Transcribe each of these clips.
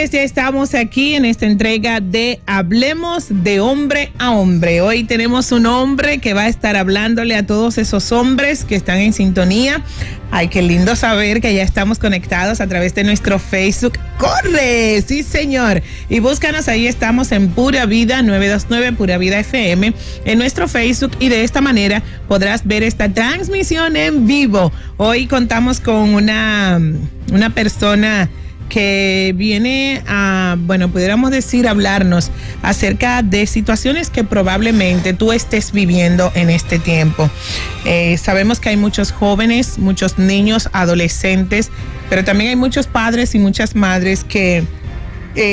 Señores, ya estamos aquí en esta entrega de Hablemos de Hombre a Hombre. Hoy tenemos un hombre que va a estar hablándole a todos esos hombres que están en sintonía. Ay, qué lindo saber que ya estamos conectados a través de nuestro Facebook. ¡Corre! Sí, señor. Y búscanos, ahí estamos en Pura Vida 929, Pura Vida FM, en nuestro Facebook, y de esta manera podrás ver esta transmisión en vivo. Hoy contamos con una persona que viene a, pudiéramos decir, hablarnos acerca de situaciones que probablemente tú estés viviendo en este tiempo. Sabemos que hay muchos jóvenes, muchos niños, adolescentes, pero también hay muchos padres y muchas madres que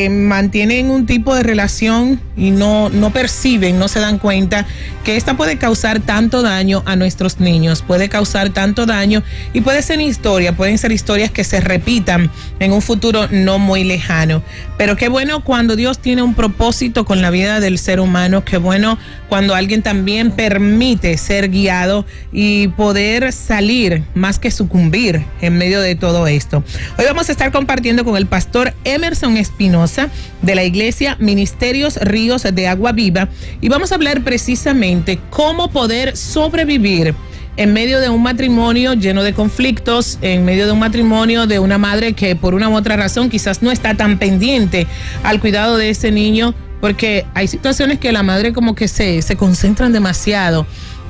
mantienen un tipo de relación y no perciben, no se dan cuenta que esta puede causar tanto daño a nuestros niños, puede causar tanto daño, y pueden ser historias que se repitan en un futuro no muy lejano. Pero qué bueno cuando Dios tiene un propósito con la vida del ser humano, qué bueno cuando alguien también permite ser guiado y poder salir más que sucumbir en medio de todo esto. Hoy vamos a estar compartiendo con el pastor Emerson Espinosa de la iglesia Ministerios Ríos de Agua Viva, y vamos a hablar precisamente cómo poder sobrevivir en medio de un matrimonio lleno de conflictos, en medio de un matrimonio de una madre que por una u otra razón quizás no está tan pendiente al cuidado de ese niño, porque hay situaciones que la madre como que se concentran demasiado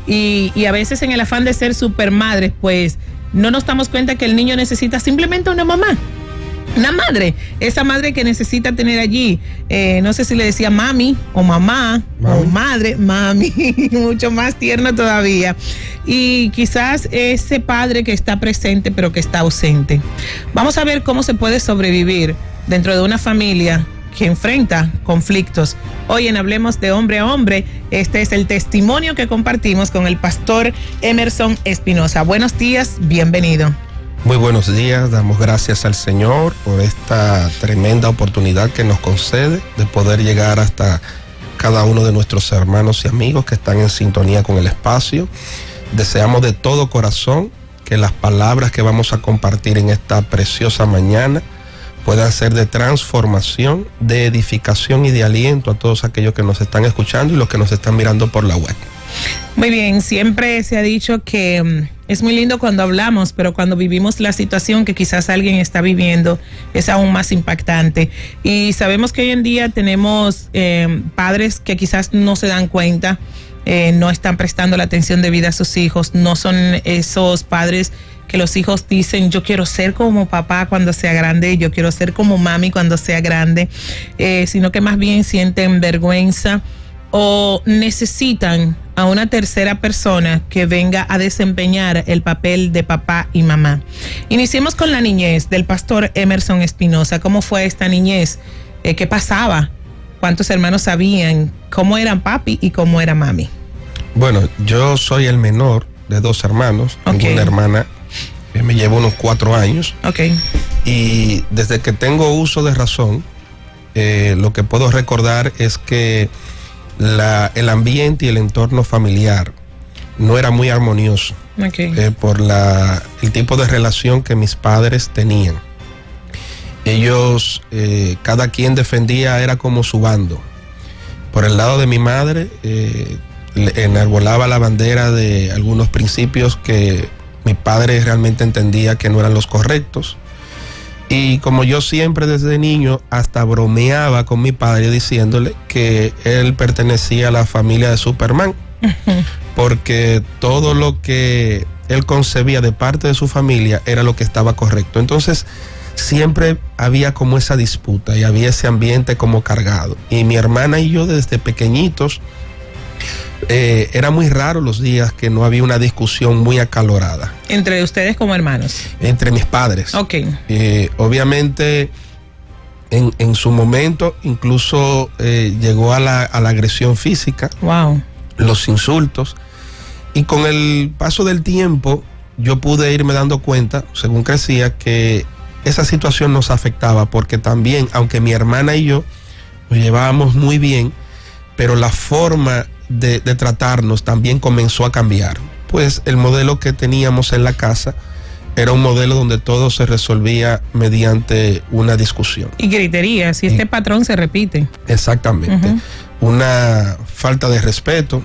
y a veces en el afán de ser super madres, pues no nos damos cuenta que el niño necesita simplemente una mamá. Una madre, esa madre que necesita tener allí, no sé si le decía mami o mamá o madre, mami, mucho más tierno todavía. Y quizás ese padre que está presente pero que está ausente. Vamos a ver cómo se puede sobrevivir dentro de una familia que enfrenta conflictos. Hoy en Hablemos de Hombre a Hombre, este es el testimonio que compartimos con el pastor Emerson Espinosa. Buenos días, bienvenido. Muy buenos días, damos gracias al Señor por esta tremenda oportunidad que nos concede de poder llegar hasta cada uno de nuestros hermanos y amigos que están en sintonía con el espacio. Deseamos de todo corazón que las palabras que vamos a compartir en esta preciosa mañana puedan ser de transformación, de edificación y de aliento a todos aquellos que nos están escuchando y los que nos están mirando por la web. Muy bien, siempre se ha dicho que es muy lindo cuando hablamos, pero cuando vivimos la situación que quizás alguien está viviendo es aún más impactante. Y sabemos que hoy en día tenemos padres que quizás no se dan cuenta, no están prestando la atención debida a sus hijos, no son esos padres que los hijos dicen: yo quiero ser como papá cuando sea grande, yo quiero ser como mami cuando sea grande, sino que más bien sienten vergüenza o necesitan a una tercera persona que venga a desempeñar el papel de papá y mamá. Iniciemos con la niñez del pastor Emerson Espinosa. ¿Cómo fue esta niñez? ¿Qué pasaba? ¿Cuántos hermanos habían? ¿Cómo eran papi y cómo era mami? Bueno, yo soy el menor de dos hermanos. Okay. Tengo una hermana que me lleva unos 4 años. Okay. Y desde que tengo uso de razón, lo que puedo recordar es que el ambiente y el entorno familiar no era muy armonioso. Okay. Por el tipo de relación que mis padres tenían. Ellos, cada quien defendía, era como su bando. Por el lado de mi madre, enarbolaba la bandera de algunos principios que mi padre realmente entendía que no eran los correctos. Y como yo siempre desde niño hasta bromeaba con mi padre diciéndole que él pertenecía a la familia de Superman, porque todo lo que él concebía de parte de su familia era lo que estaba correcto. Entonces siempre había como esa disputa y había ese ambiente como cargado. Y mi hermana y yo desde pequeñitos, era muy raro los días que no había una discusión muy acalorada. ¿Entre ustedes como hermanos? Entre mis padres. Ok. Obviamente, en su momento, incluso llegó a la agresión física. Wow. Los insultos. Y con el paso del tiempo, yo pude irme dando cuenta, según crecía, que esa situación nos afectaba, porque también, aunque mi hermana y yo nos llevábamos muy bien, pero la forma de tratarnos también comenzó a cambiar. Pues el modelo que teníamos en la casa era un modelo donde todo se resolvía mediante una discusión. Y gritería, si este patrón se repite. Exactamente. Una falta de respeto,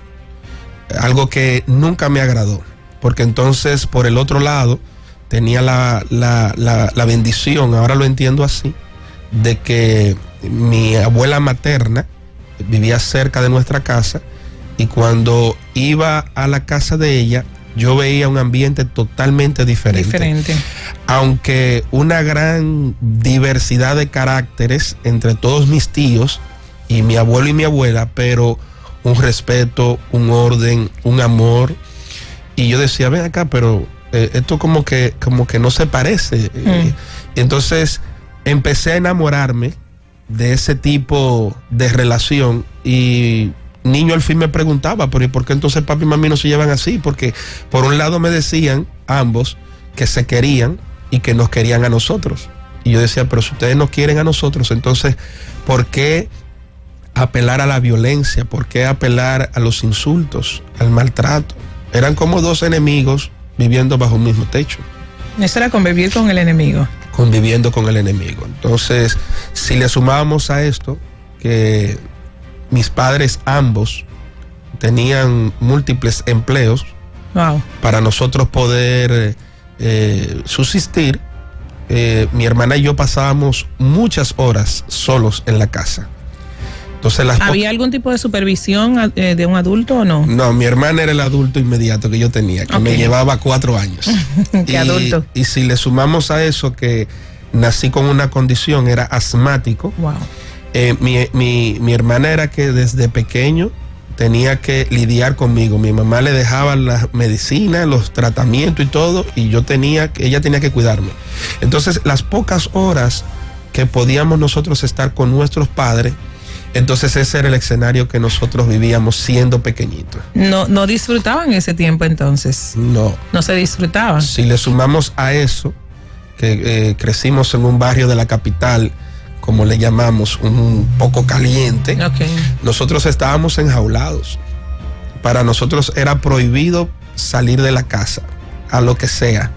algo que nunca me agradó, porque entonces por el otro lado tenía la bendición, ahora lo entiendo así, de que mi abuela materna vivía cerca de nuestra casa, y cuando iba a la casa de ella, yo veía un ambiente totalmente diferente. Aunque una gran diversidad de caracteres entre todos mis tíos y mi abuelo y mi abuela, pero un respeto, un orden, un amor. Y yo decía, ven acá, pero esto como que no se parece. Entonces empecé a enamorarme de ese tipo de relación, y niño al fin me preguntaba, pero ¿y por qué entonces papi y mami no se llevan así? Porque por un lado me decían ambos que se querían y que nos querían a nosotros. Y yo decía, pero si ustedes nos quieren a nosotros, entonces ¿por qué apelar a la violencia? ¿Por qué apelar a los insultos, al maltrato? Eran como dos enemigos viviendo bajo un mismo techo. Eso era convivir con el enemigo. Conviviendo con el enemigo. Entonces, si le sumábamos a esto que mis padres ambos tenían múltiples empleos, wow, para nosotros poder subsistir, mi hermana y yo pasábamos muchas horas solos en la casa. Entonces, ¿había algún tipo de supervisión de un adulto o no? No, mi hermana era el adulto inmediato que yo tenía, que me llevaba 4 años. ¿Qué adulto? Y si le sumamos a eso que nací con una condición, era asmático. Wow. Mi hermana era que desde pequeño tenía que lidiar conmigo. Mi mamá le dejaba la medicina, los tratamientos y todo, y ella tenía que cuidarme. Entonces, las pocas horas que podíamos nosotros estar con nuestros padres, entonces ese era el escenario que nosotros vivíamos siendo pequeñitos. ¿No disfrutaban ese tiempo entonces? No. ¿No se disfrutaba? Si le sumamos a eso, que crecimos en un barrio de la capital, como le llamamos, un poco caliente, nosotros estábamos enjaulados. Para nosotros era prohibido salir de la casa, a lo que sea,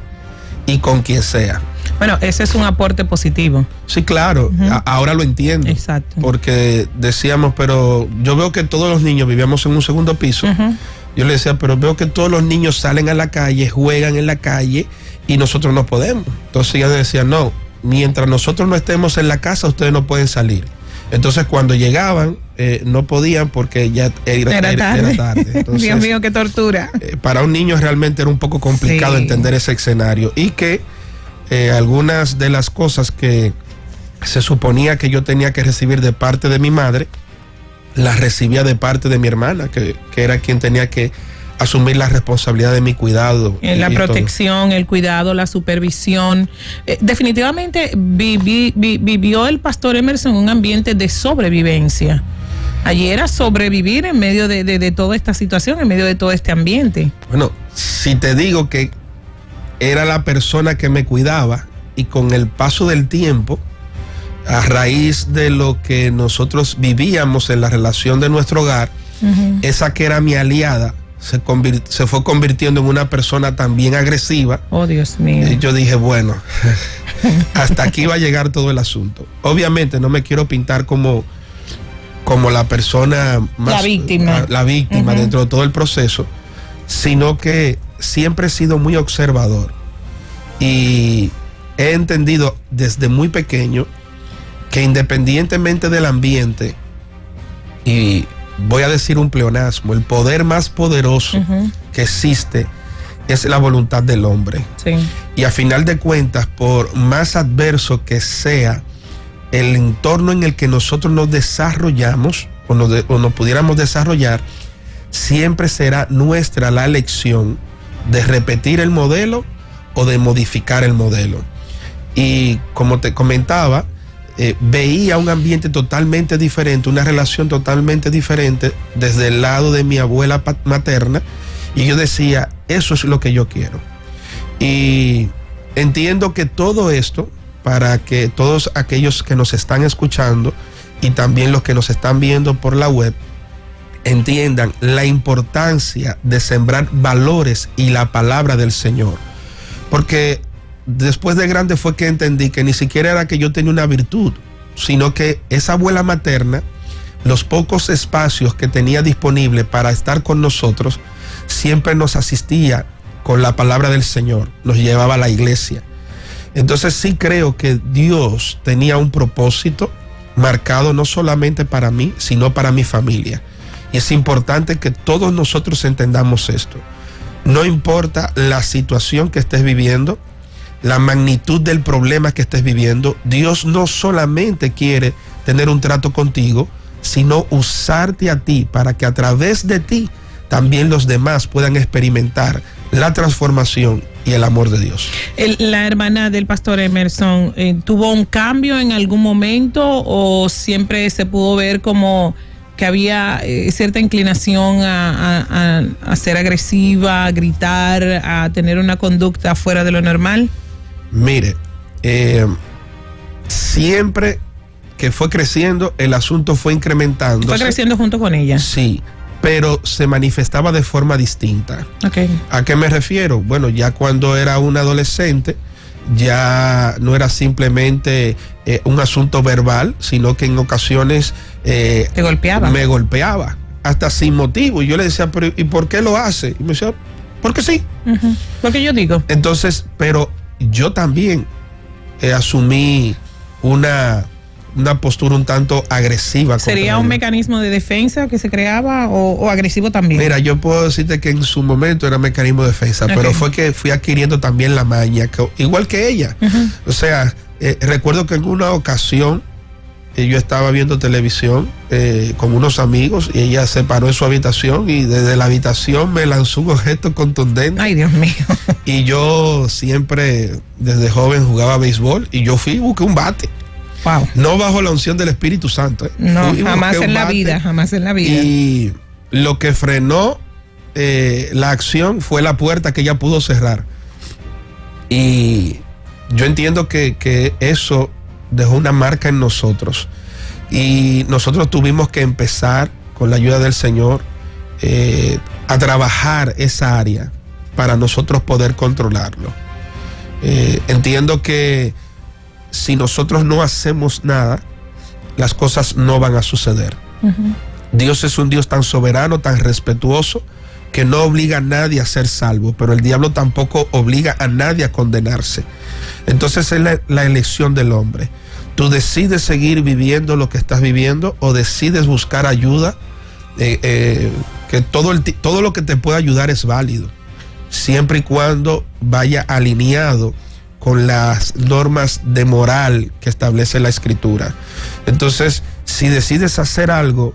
y con quien sea. Bueno, ese es un aporte positivo. Sí, claro, ahora lo entiendo. Exacto. Porque decíamos, pero yo veo que todos los niños vivíamos en un segundo piso. Yo le decía, pero veo que todos los niños salen a la calle, juegan en la calle, y nosotros no podemos. Entonces ella decía, no, mientras nosotros no estemos en la casa, ustedes no pueden salir. Entonces cuando llegaban, no podían porque ya era tarde. Entonces, Dios mío, qué tortura. Para un niño realmente era un poco complicado entender ese escenario, y que algunas de las cosas que se suponía que yo tenía que recibir de parte de mi madre, las recibía de parte de mi hermana, que era quien tenía que asumir la responsabilidad de mi cuidado. La protección, el cuidado, la supervisión. Definitivamente vivió el pastor Emerson en un ambiente de sobrevivencia. Allí era sobrevivir en medio de toda esta situación, en medio de todo este ambiente. Bueno, si te digo que era la persona que me cuidaba, y con el paso del tiempo, a raíz de lo que nosotros vivíamos en la relación de nuestro hogar, esa que era mi aliada se fue convirtiendo en una persona también agresiva. Oh, Dios mío. Y yo dije, bueno, hasta aquí va a llegar todo el asunto. Obviamente no me quiero pintar como la persona más... La víctima dentro de todo el proceso, sino que siempre he sido muy observador, y he entendido desde muy pequeño que independientemente del ambiente, y voy a decir un pleonasmo, el poder más poderoso que existe es la voluntad del hombre. Sí. Y a final de cuentas, por más adverso que sea el entorno en el que nosotros nos desarrollamos o nos pudiéramos desarrollar, siempre será nuestra la elección de repetir el modelo o de modificar el modelo. Y como te comentaba, veía un ambiente totalmente diferente, una relación totalmente diferente desde el lado de mi abuela materna, y yo decía, eso es lo que yo quiero. Y entiendo que todo esto, para que todos aquellos que nos están escuchando y también los que nos están viendo por la web entiendan la importancia de sembrar valores y la palabra del Señor. Porque después de grande fue que entendí que ni siquiera era que yo tenía una virtud, sino que esa abuela materna, los pocos espacios que tenía disponible para estar con nosotros, siempre nos asistía con la palabra del Señor, nos llevaba a la iglesia. Entonces sí creo que Dios tenía un propósito marcado no solamente para mí, sino para mi familia. Y es importante que todos nosotros entendamos esto. No importa la situación que estés viviendo, la magnitud del problema que estés viviendo, Dios no solamente quiere tener un trato contigo, sino usarte a ti para que a través de ti también los demás puedan experimentar la transformación y el amor de Dios. La hermana del pastor Emerson, ¿tuvo un cambio en algún momento o siempre se pudo ver como que había cierta inclinación a ser agresiva, a gritar, a tener una conducta fuera de lo normal? Mire, siempre que fue creciendo, el asunto fue incrementando. ¿Fue creciendo junto con ella? Sí, pero se manifestaba de forma distinta. Okay. ¿A qué me refiero? Bueno, ya cuando era un adolescente, ya no era simplemente un asunto verbal, sino que en ocasiones ¿te golpeaba? Me golpeaba, hasta sin motivo. Y yo le decía, pero ¿y por qué lo hace? Y me decía, porque sí. Uh-huh. Porque yo digo. Entonces, pero yo también asumí una postura un tanto agresiva. ¿Sería un mecanismo de defensa que se creaba o agresivo también? Mira, yo puedo decirte que en su momento era mecanismo de defensa, okay, pero fue que fui adquiriendo también la maña, igual que ella. Uh-huh. O sea, recuerdo que en una ocasión yo estaba viendo televisión con unos amigos y ella se paró en su habitación y desde la habitación me lanzó un objeto contundente. Ay, Dios mío. Y yo siempre desde joven jugaba béisbol y yo fui y busqué un bate. Wow. No bajo la unción del Espíritu Santo. No, jamás en la vida, jamás en la vida. Y lo que frenó la acción fue la puerta que ella pudo cerrar. Y yo entiendo que eso dejó una marca en nosotros. Y nosotros tuvimos que empezar, con la ayuda del Señor, a trabajar esa área para nosotros poder controlarlo. Entiendo que si nosotros no hacemos nada, las cosas no van a suceder. Uh-huh. Dios es un Dios tan soberano, tan respetuoso, que no obliga a nadie a ser salvo, pero el diablo tampoco obliga a nadie a condenarse. Entonces es la elección del hombre. Tú decides seguir viviendo lo que estás viviendo o decides buscar ayuda, que todo lo que te pueda ayudar es válido, siempre y cuando vaya alineado con las normas de moral que establece la Escritura. Entonces, si decides hacer algo,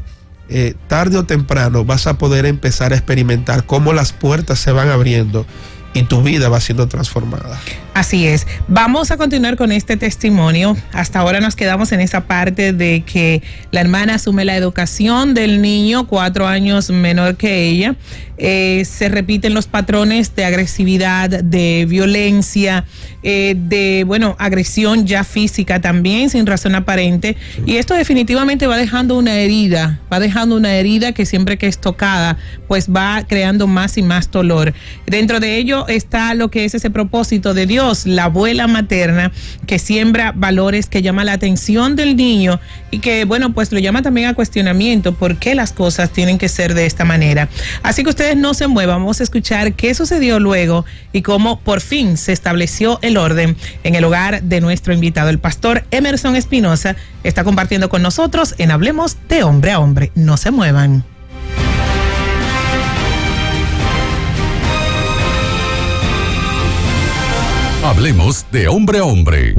tarde o temprano vas a poder empezar a experimentar cómo las puertas se van abriendo y tu vida va siendo transformada. Así es. Vamos a continuar con este testimonio. Hasta ahora nos quedamos en esa parte de que la hermana asume la educación del niño, 4 años menor que ella. Se repiten los patrones de agresividad, de violencia, de agresión ya física también, sin razón aparente. Sí. Y esto definitivamente va dejando una herida que siempre que es tocada, pues va creando más y más dolor. Dentro de ello está lo que es ese propósito de Dios, la abuela materna, que siembra valores, que llama la atención del niño y que, pues lo llama también a cuestionamiento, por qué las cosas tienen que ser de esta manera. Así que ustedes no se muevan, vamos a escuchar qué sucedió luego y cómo por fin se estableció el orden en el hogar de nuestro invitado. El pastor Emerson Espinosa está compartiendo con nosotros en Hablemos de Hombre a Hombre. No se muevan. Hablemos de Hombre a Hombre.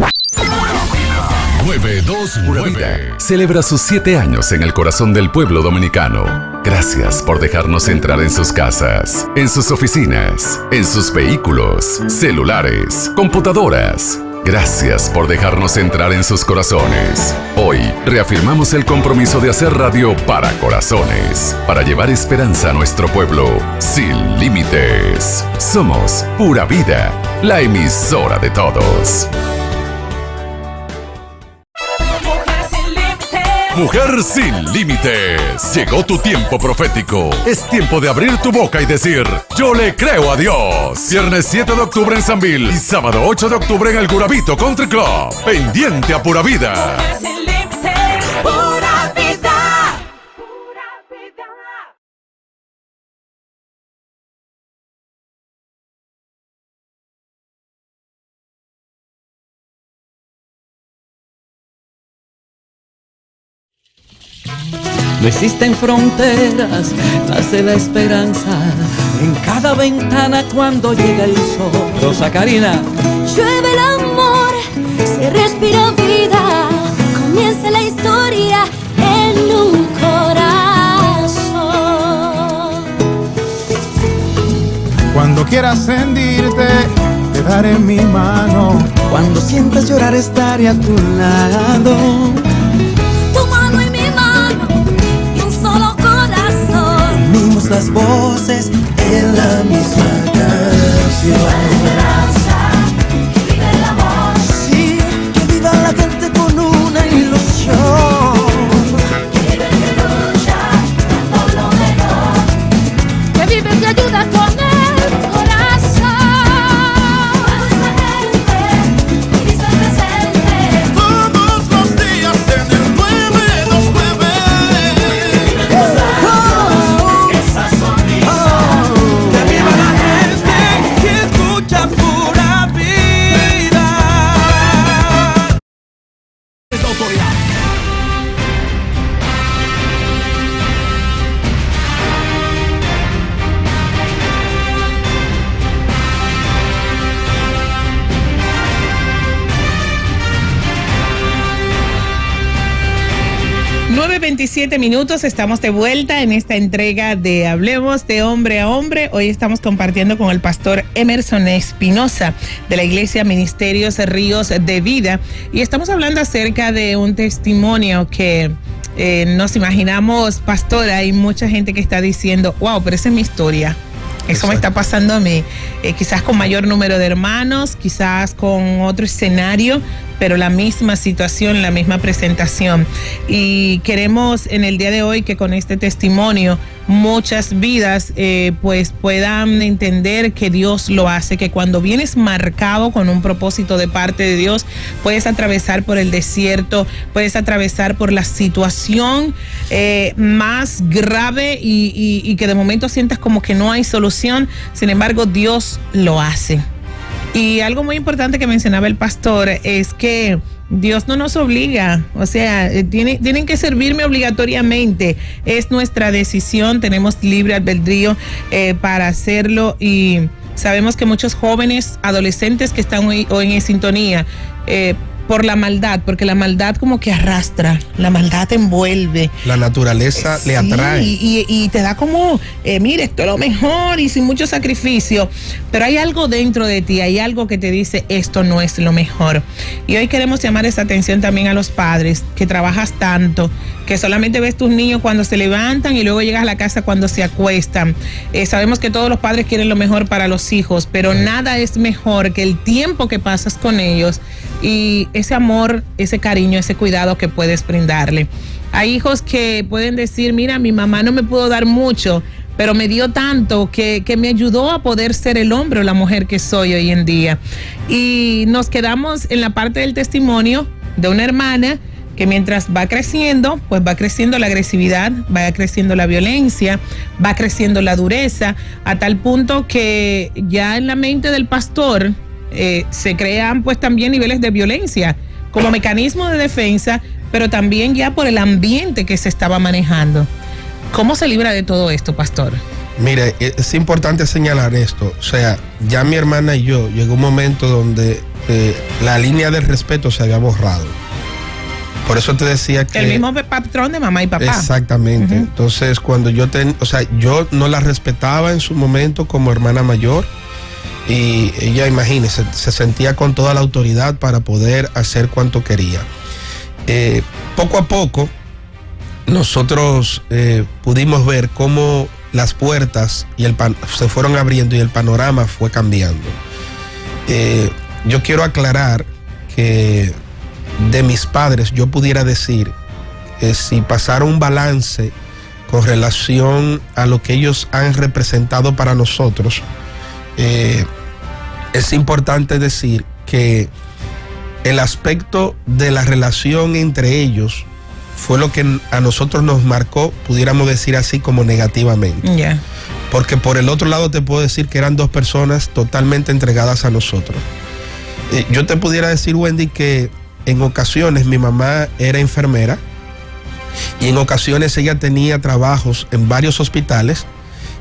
929 celebra sus 7 años en el corazón del pueblo dominicano. Gracias por dejarnos entrar en sus casas, en sus oficinas, en sus vehículos, celulares, computadoras. Gracias por dejarnos entrar en sus corazones. Hoy reafirmamos el compromiso de hacer radio para corazones, para llevar esperanza a nuestro pueblo sin límites. Somos Pura Vida, la emisora de todos. Mujer sin límites. Llegó tu tiempo profético. Es tiempo de abrir tu boca y decir: yo le creo a Dios. Viernes 7 de octubre en Sanville y sábado 8 de octubre en el Guravito Country Club. Pendiente a Pura Vida. Mujer sin límites, pura vida. No existen fronteras, nace la esperanza en cada ventana cuando llega el sol. Rosa Karina. Llueve el amor, se respira vida, comienza la historia en un corazón. Cuando quieras sentirte, te daré mi mano. Cuando sientas llorar estaré a tu lado. Tu mano y mi mano, y un solo corazón. Unimos las voces en la misma canción. La esperanza, que vive el amor. Sí, que viva la gente con una ilusión. Que vive que lucha por lo mejor. Que vive que ayuda con el corazón. A nuestra gente, viviste presente. Todos los días en el 929. Esa sonrisa. Que viva la gente que escucha Pura Vida. Es autoridad. Nueve 27 minutos, estamos de vuelta en esta entrega de Hablemos de Hombre a Hombre. Hoy estamos compartiendo con el pastor Emerson Espinosa de la Iglesia Ministerios Ríos de Vida y estamos hablando acerca de un testimonio que nos imaginamos, pastor, hay mucha gente que está diciendo, wow, pero esa es mi historia. Eso me está pasando a mí, quizás con mayor número de hermanos, quizás con otro escenario, pero la misma situación, la misma presentación. Y queremos en el día de hoy que con este testimonio muchas vidas pues puedan entender que Dios lo hace, que cuando vienes marcado con un propósito de parte de Dios, puedes atravesar por el desierto, puedes atravesar por la situación más grave y que de momento sientas como que no hay solución. Sin embargo, Dios lo hace. Y algo muy importante que mencionaba el pastor es que Dios no nos obliga, o sea, tienen que servirme obligatoriamente. Es nuestra decisión, tenemos libre albedrío para hacerlo y sabemos que muchos jóvenes, adolescentes que están hoy en sintonía, por la maldad, porque la maldad como que arrastra, la maldad te envuelve. La naturaleza le atrae. Y te da como, mire, esto es lo mejor y sin mucho sacrificio, pero hay algo dentro de ti, hay algo que te dice, esto no es lo mejor. Y hoy queremos llamar esa atención también a los padres, que trabajas tanto, que solamente ves tus niños cuando se levantan y luego llegas a la casa cuando se acuestan. Sabemos que todos los padres quieren lo mejor para los hijos, pero nada es mejor que el tiempo que pasas con ellos y ese amor, ese cariño, ese cuidado que puedes brindarle. Hay hijos que pueden decir, mira, mi mamá no me pudo dar mucho, pero me dio tanto que me ayudó a poder ser el hombre o la mujer que soy hoy en día. Y nos quedamos en la parte del testimonio de una hermana que mientras va creciendo, pues va creciendo la agresividad, va creciendo la violencia, va creciendo la dureza, a tal punto que ya en la mente del pastor se crean pues también niveles de violencia como mecanismo de defensa, pero también ya por el ambiente que se estaba manejando. ¿Cómo se libra de todo esto, pastor? Mire, es importante señalar esto, o sea, ya mi hermana y yo, llegó un momento donde la línea del respeto se había borrado. Por eso te decía que... El mismo patrón de mamá y papá. Exactamente. Uh-huh. Entonces, cuando yo no la respetaba en su momento como hermana mayor, y ella, imagínese, se sentía con toda la autoridad para poder hacer cuanto quería. Poco a poco, nosotros pudimos ver cómo las puertas se fueron abriendo y el panorama fue cambiando. Yo quiero aclarar que de mis padres yo pudiera decir si pasara un balance con relación a lo que ellos han representado para nosotros, es importante decir que el aspecto de la relación entre ellos fue lo que a nosotros nos marcó, pudiéramos decir así, como negativamente. Yeah. Porque por el otro lado te puedo decir que eran dos personas totalmente entregadas a nosotros. Yo te pudiera decir, Wendy, que en ocasiones mi mamá era enfermera y en ocasiones ella tenía trabajos en varios hospitales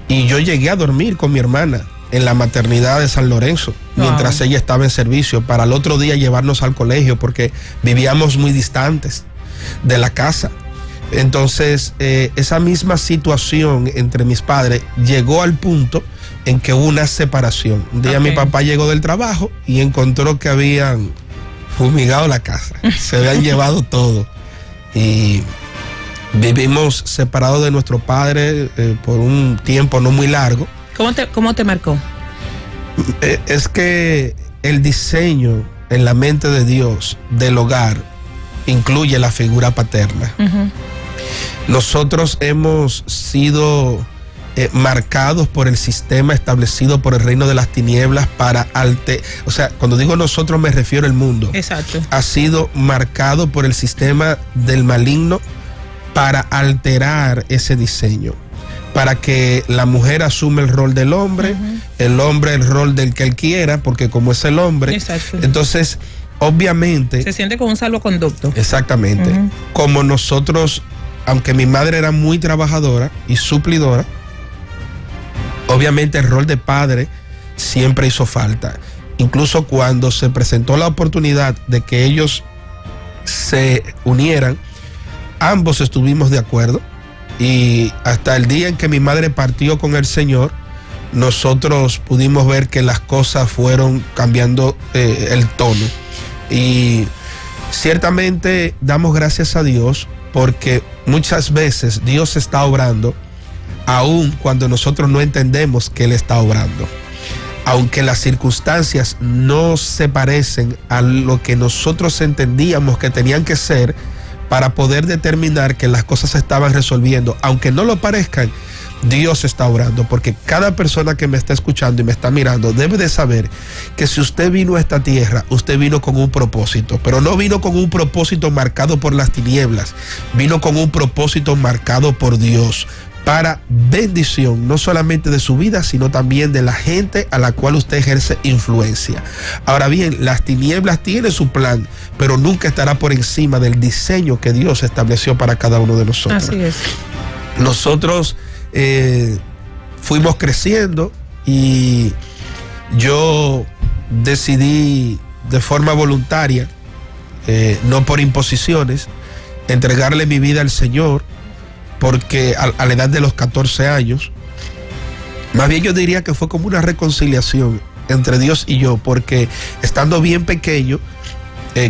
y yo llegué a dormir con mi hermana en la maternidad de San Lorenzo, mientras ella estaba en servicio, para el otro día llevarnos al colegio porque vivíamos muy distantes de la casa. Entonces, esa misma situación entre mis padres llegó al punto en que hubo una separación. Un día mi papá llegó del trabajo y encontró que habían fumigado la casa, se habían llevado todo y vivimos separados de nuestro padre por un tiempo no muy largo. ¿Cómo te marcó? Es que el diseño en la mente de Dios del hogar incluye la figura paterna. Uh-huh. Nosotros hemos sido marcados por el sistema establecido por el reino de las tinieblas para o sea, cuando digo nosotros me refiero al mundo. Exacto. Ha sido marcado por el sistema del maligno para alterar ese diseño, para que la mujer asume el rol del hombre, uh-huh, el hombre el rol del que él quiera, porque como es el hombre, exacto, entonces obviamente se siente como un salvoconducto. Exactamente. Uh-huh. Como nosotros, aunque mi madre era muy trabajadora y suplidora, obviamente el rol de padre siempre hizo falta. Incluso cuando se presentó la oportunidad de que ellos se unieran, ambos estuvimos de acuerdo. Y hasta el día en que mi madre partió con el Señor, nosotros pudimos ver que las cosas fueron cambiando el tono. Y ciertamente damos gracias a Dios porque muchas veces Dios está obrando aun cuando nosotros no entendemos que Él está obrando. Aunque las circunstancias no se parecen a lo que nosotros entendíamos que tenían que ser, para poder determinar que las cosas se estaban resolviendo, aunque no lo parezcan, Dios está obrando, porque cada persona que me está escuchando y me está mirando debe de saber que si usted vino a esta tierra, usted vino con un propósito, pero no vino con un propósito marcado por las tinieblas, vino con un propósito marcado por Dios, para bendición, no solamente de su vida, sino también de la gente a la cual usted ejerce influencia. Ahora bien, las tinieblas tienen su plan, pero nunca estará por encima del diseño que Dios estableció para cada uno de nosotros. Así es. Nosotros fuimos creciendo y yo decidí de forma voluntaria, no por imposiciones, entregarle mi vida al Señor, porque a la edad de los 14 años, más bien yo diría que fue como una reconciliación entre Dios y yo, porque estando bien pequeño,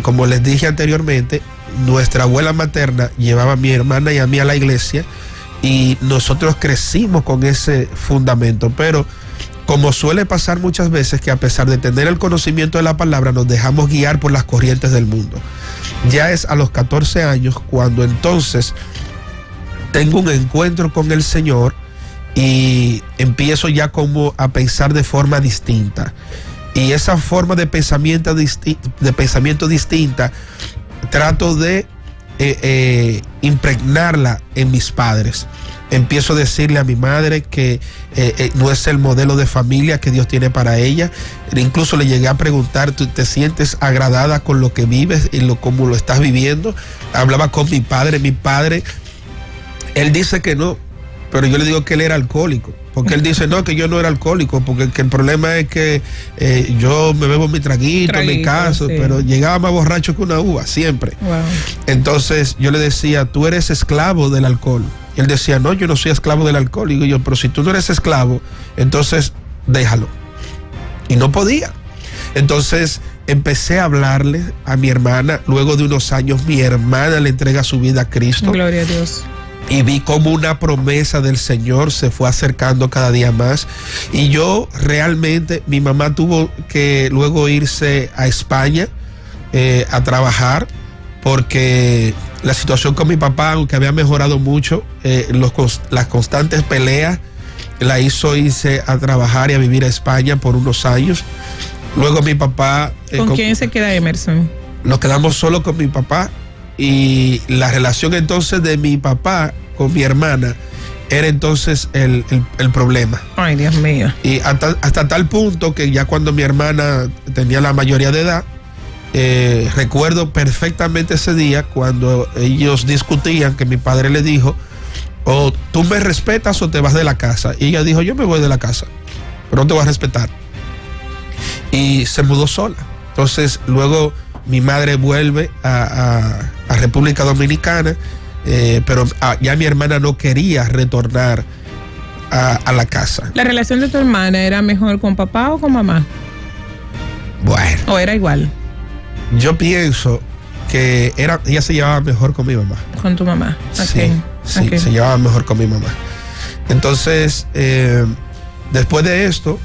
como les dije anteriormente, nuestra abuela materna llevaba a mi hermana y a mí a la iglesia y nosotros crecimos con ese fundamento, pero como suele pasar muchas veces que a pesar de tener el conocimiento de la palabra nos dejamos guiar por las corrientes del mundo. Ya es a los 14 años cuando entonces tengo un encuentro con el Señor y empiezo ya como a pensar de forma distinta. Y esa forma de pensamiento distinta trato de impregnarla en mis padres. Empiezo a decirle a mi madre que no es el modelo de familia que Dios tiene para ella. Incluso le llegué a preguntar, ¿tú te sientes agradada con lo que vives y cómo lo estás viviendo? Hablaba con mi padre, él dice que no, pero yo le digo que él era alcohólico, porque él dice no, que yo no era alcohólico, porque el problema es que yo me bebo mi traguito en mi caso, sí, pero llegaba más borracho que una uva, siempre. Wow. Entonces yo le decía, tú eres esclavo del alcohol. Y él decía, no, yo no soy esclavo del alcohol. Y digo yo, pero si tú no eres esclavo, entonces déjalo. Y no podía. Entonces empecé a hablarle a mi hermana. Luego de unos años mi hermana le entrega su vida a Cristo. Gloria a Dios. Y vi como una promesa del Señor se fue acercando cada día más. Y yo realmente, mi mamá tuvo que luego irse a España a trabajar porque La situación con mi papá, aunque había mejorado mucho, las constantes peleas la hizo irse a trabajar y a vivir a España por unos años. Luego mi papá... ¿Con quién se queda Emerson? Nos quedamos solo con mi papá, y la relación entonces de mi papá con mi hermana era entonces el problema. Ay, Dios mío. Y hasta tal punto que ya cuando mi hermana tenía la mayoría de edad, recuerdo perfectamente ese día cuando ellos discutían, que mi padre le dijo: o tú me respetas o te vas de la casa. Y ella dijo: yo me voy de la casa, pero no te voy a respetar. Y se mudó sola. Entonces luego mi madre vuelve a República Dominicana, pero ya mi hermana no quería retornar a la casa. ¿La relación de tu hermana era mejor con papá o con mamá? Bueno. ¿O era igual? Yo pienso que ella se llevaba mejor con mi mamá. Con tu mamá. Okay. Sí, se llevaba mejor con mi mamá. Entonces, después de esto,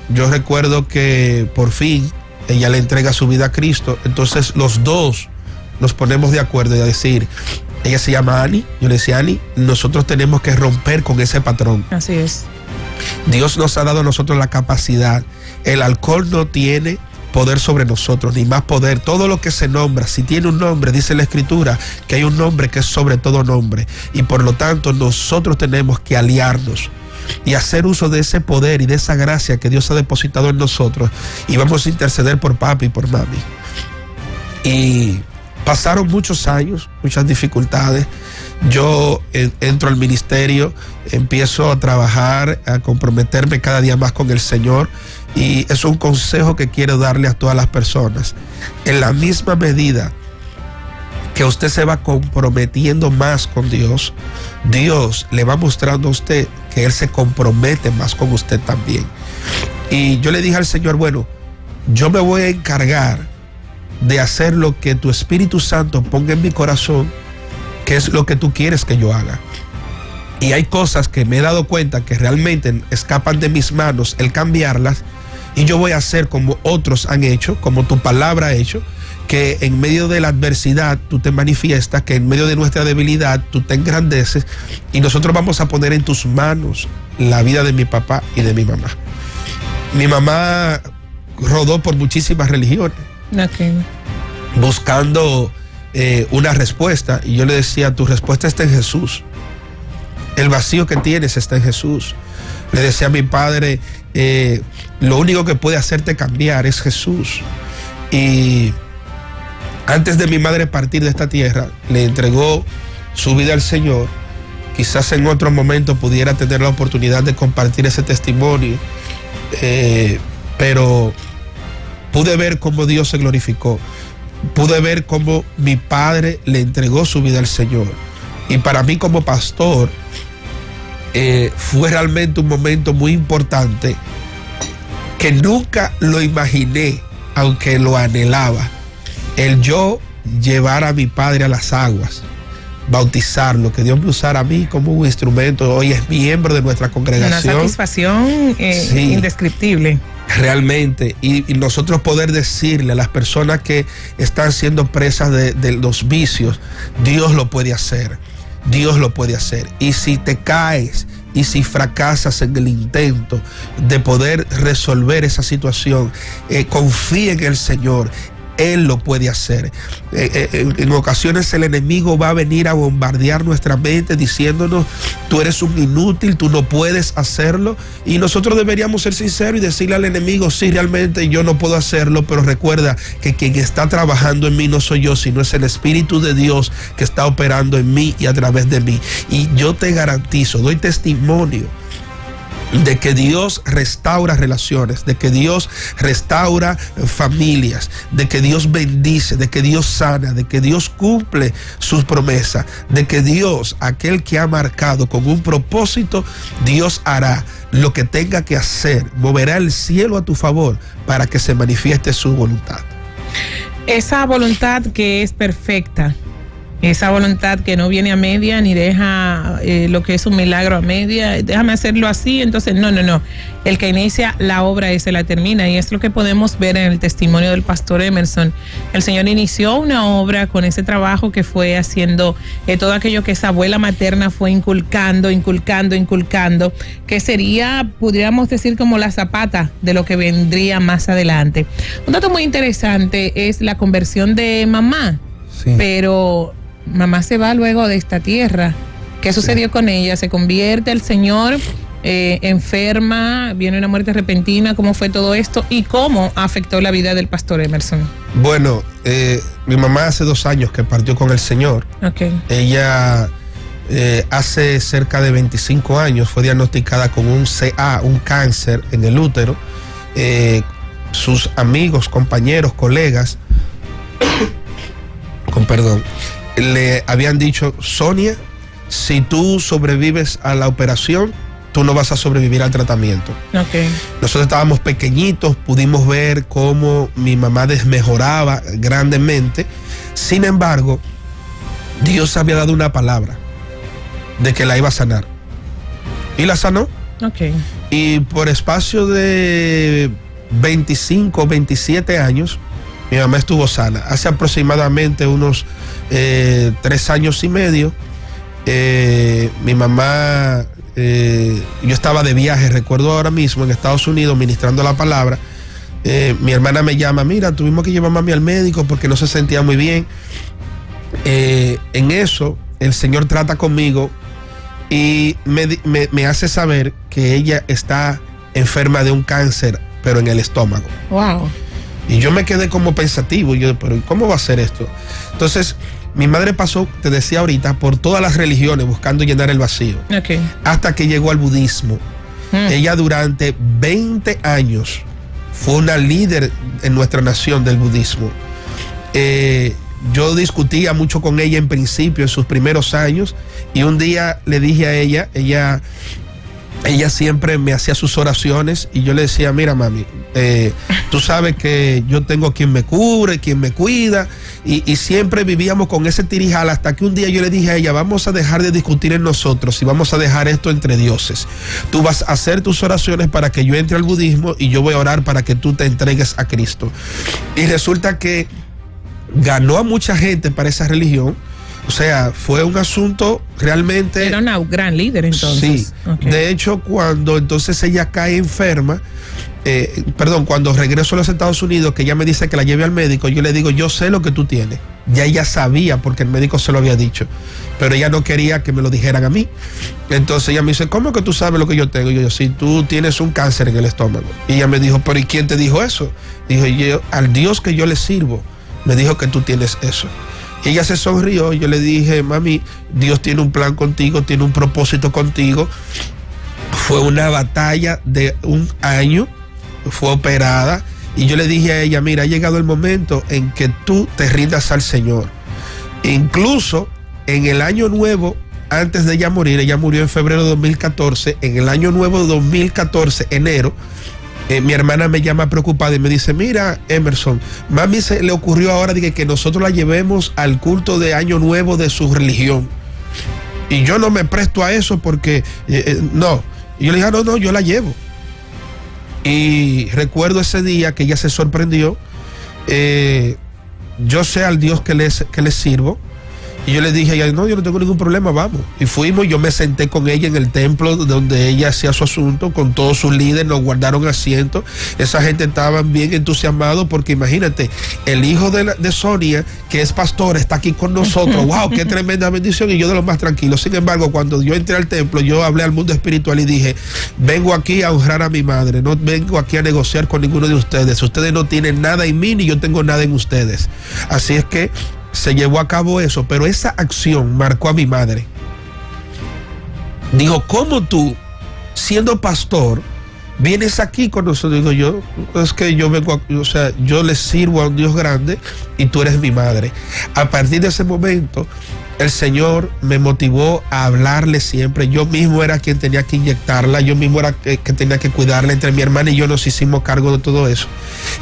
yo recuerdo que por fin ella le entrega su vida a Cristo. Entonces los dos nos ponemos de acuerdo y a decir, ella se llama Ani, yo le decía: Ani, nosotros tenemos que romper con ese patrón. Así es. Dios nos ha dado a nosotros la capacidad. El alcohol no tiene poder sobre nosotros, ni más poder. Todo lo que se nombra, si tiene un nombre, dice la Escritura que hay un nombre que es sobre todo nombre, y por lo tanto nosotros tenemos que aliarnos y hacer uso de ese poder y de esa gracia que Dios ha depositado en nosotros, y vamos a interceder por papi y por mami. Y pasaron muchos años, muchas dificultades. Yo entro al ministerio, empiezo a trabajar, a comprometerme cada día más con el Señor, y es un consejo que quiero darle a todas las personas. En la misma medida que usted se va comprometiendo más con Dios, Dios le va mostrando a usted que Él se compromete más con usted también. Y yo le dije al Señor: bueno, yo me voy a encargar de hacer lo que tu Espíritu Santo ponga en mi corazón, que es lo que tú quieres que yo haga. Y hay cosas que me he dado cuenta que realmente escapan de mis manos el cambiarlas, y yo voy a hacer como otros han hecho, como tu palabra ha hecho, que en medio de la adversidad tú te manifiestas, que en medio de nuestra debilidad tú te engrandeces, y nosotros vamos a poner en tus manos la vida de mi papá y de mi mamá. Mi mamá rodó por muchísimas religiones, buscando una respuesta, y yo le decía: tu respuesta está en Jesús. El vacío que tienes está en Jesús. Le decía a mi padre: lo único que puede hacerte cambiar es Jesús. Y antes de mi madre partir de esta tierra, le entregó su vida al Señor. Quizás en otro momento pudiera tener la oportunidad de compartir ese testimonio, pero pude ver cómo Dios se glorificó. Pude ver cómo mi padre le entregó su vida al Señor. Y para mí como pastor, fue realmente un momento muy importante que nunca lo imaginé, aunque lo anhelaba. El yo llevar a mi padre a las aguas, bautizarlo, que Dios me usara a mí como un instrumento. Hoy es miembro de nuestra congregación. Una satisfacción indescriptible. Realmente, y nosotros poder decirle a las personas que están siendo presas de los vicios: Dios lo puede hacer, Dios lo puede hacer. Y si te caes y si fracasas en el intento de poder resolver esa situación, confía en el Señor. Él lo puede hacer. En ocasiones el enemigo va a venir a bombardear nuestra mente diciéndonos: tú eres un inútil, tú no puedes hacerlo. Y nosotros deberíamos ser sinceros y decirle al enemigo: sí, realmente yo no puedo hacerlo, pero recuerda que quien está trabajando en mí no soy yo, sino es el Espíritu de Dios que está operando en mí y a través de mí. Y yo te garantizo, doy testimonio de que Dios restaura relaciones, de que Dios restaura familias, de que Dios bendice, de que Dios sana, de que Dios cumple sus promesas, de que Dios, aquel que ha marcado con un propósito, Dios hará lo que tenga que hacer, moverá el cielo a tu favor para que se manifieste su voluntad. Esa voluntad que es perfecta Esa voluntad que no viene a media ni deja lo que es un milagro a media, déjame hacerlo así, entonces no. El que inicia la obra ese la termina, y es lo que podemos ver en el testimonio del pastor Emerson. El Señor inició una obra con ese trabajo que fue haciendo todo aquello que esa abuela materna fue inculcando, que sería, pudiéramos decir, como la zapata de lo que vendría más adelante. Un dato muy interesante es la conversión de mamá, sí. Pero mamá se va luego de esta tierra. ¿Qué sucedió con ella? ¿Se convierte al Señor? Enferma, viene una muerte repentina. ¿Cómo fue todo esto y cómo afectó la vida del pastor Emerson? Bueno, mi mamá hace 2 años que partió con el Señor. Okay. Ella hace cerca de 25 años fue diagnosticada con un CA, un cáncer en el útero. Sus amigos, compañeros, colegas le habían dicho: Sonia, si tú sobrevives a la operación, tú no vas a sobrevivir al tratamiento. Okay. Nosotros estábamos pequeñitos, pudimos ver cómo mi mamá desmejoraba grandemente. Sin embargo, Dios había dado una palabra de que la iba a sanar. Y la sanó. Okay. Y por espacio de 25, 27 años, mi mamá estuvo sana. Hace aproximadamente unos 3 años y medio, mi mamá... yo estaba de viaje, recuerdo ahora mismo, en Estados Unidos, ministrando la palabra. Mi hermana me llama: mira, tuvimos que llevar a mami al médico porque no se sentía muy bien. En eso, el Señor trata conmigo y me hace saber que ella está enferma de un cáncer, pero en el estómago. Wow. Y yo me quedé como pensativo. Yo, pero ¿cómo va a ser esto? Entonces, mi madre pasó, te decía ahorita, por todas las religiones buscando llenar el vacío. Okay. Hasta que llegó al budismo. Ella durante 20 años fue una líder en nuestra nación del budismo. Yo discutía mucho con ella en principio, en sus primeros años, y un día le dije a ella siempre me hacía sus oraciones, y yo le decía: mira, mami, tú sabes que yo tengo quien me cubre, quien me cuida, y siempre vivíamos con ese tirijal, hasta que un día yo le dije a ella: vamos a dejar de discutir en nosotros y vamos a dejar esto entre dioses. Tú vas a hacer tus oraciones para que yo entre al budismo, y yo voy a orar para que tú te entregues a Cristo. Y resulta que ganó a mucha gente para esa religión. O sea, fue un asunto realmente... Era una gran líder entonces. Sí. Okay. De hecho, cuando entonces ella cae enferma, cuando regreso a los Estados Unidos, que ella me dice que la lleve al médico, yo le digo: yo sé lo que tú tienes. Ya ella sabía porque el médico se lo había dicho, pero ella no quería que me lo dijeran a mí. Entonces ella me dice: ¿cómo que tú sabes lo que yo tengo? Y yo: sí, tú tienes un cáncer en el estómago. Y ella me dijo: ¿pero y quién te dijo eso? Dijo: yo, al Dios que yo le sirvo, me dijo que tú tienes eso. Y ella se sonrió, y yo le dije: mami, Dios tiene un plan contigo, tiene un propósito contigo. Fue una batalla de 1 año, fue operada, y yo le dije a ella: mira, ha llegado el momento en que tú te rindas al Señor. Incluso en el año nuevo, antes de ella murió en febrero de 2014, en el año nuevo de 2014, enero, mi hermana me llama preocupada y me dice: mira, Emerson, mami se le ocurrió ahora que nosotros la llevemos al culto de año nuevo de su religión, y yo no me presto a eso porque no. Y yo le dije: no, yo la llevo. Y recuerdo ese día que ella se sorprendió. Yo sé al Dios que le sirvo. Y yo le dije a ella: no, yo no tengo ningún problema, vamos. Y fuimos, yo me senté con ella en el templo donde ella hacía su asunto, con todos sus líderes, nos guardaron asientos. Esa gente estaba bien entusiasmado porque imagínate, el hijo de Sonia, que es pastor, está aquí con nosotros. ¡Wow! ¡Qué tremenda bendición! Y yo de lo más tranquilo. Sin embargo, cuando yo entré al templo, yo hablé al mundo espiritual y dije: vengo aquí a honrar a mi madre, no vengo aquí a negociar con ninguno de ustedes. Ustedes no tienen nada en mí, ni yo tengo nada en ustedes. Así es que se llevó a cabo eso, pero esa acción marcó a mi madre. Dijo: ¿cómo tú, siendo pastor, vienes aquí con nosotros? Digo yo: es que yo vengo, o sea, yo le sirvo a un Dios grande y tú eres mi madre. A partir de ese momento, el Señor me motivó a hablarle siempre. Yo mismo era quien tenía que inyectarla, yo mismo era que tenía que cuidarla. Entre mi hermana y yo nos hicimos cargo de todo eso.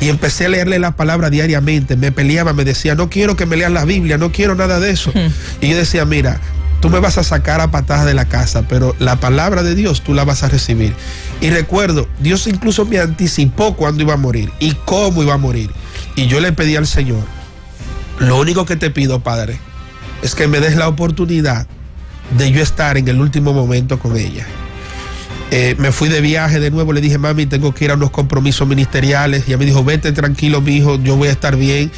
Y empecé a leerle la palabra diariamente. Me peleaba, me decía, no quiero que me leas la Biblia, no quiero nada de eso. Y yo decía, mira, tú me vas a sacar a patadas de la casa, pero la palabra de Dios tú la vas a recibir. Y recuerdo, Dios incluso me anticipó cuándo iba a morir y cómo iba a morir. Y yo le pedí al Señor, lo único que te pido, Padre, es que me des la oportunidad de yo estar en el último momento con ella. Me fui de viaje de nuevo, le dije, mami, tengo que ir a unos compromisos ministeriales. Y ella me dijo, vete tranquilo, mi hijo, yo voy a estar bien.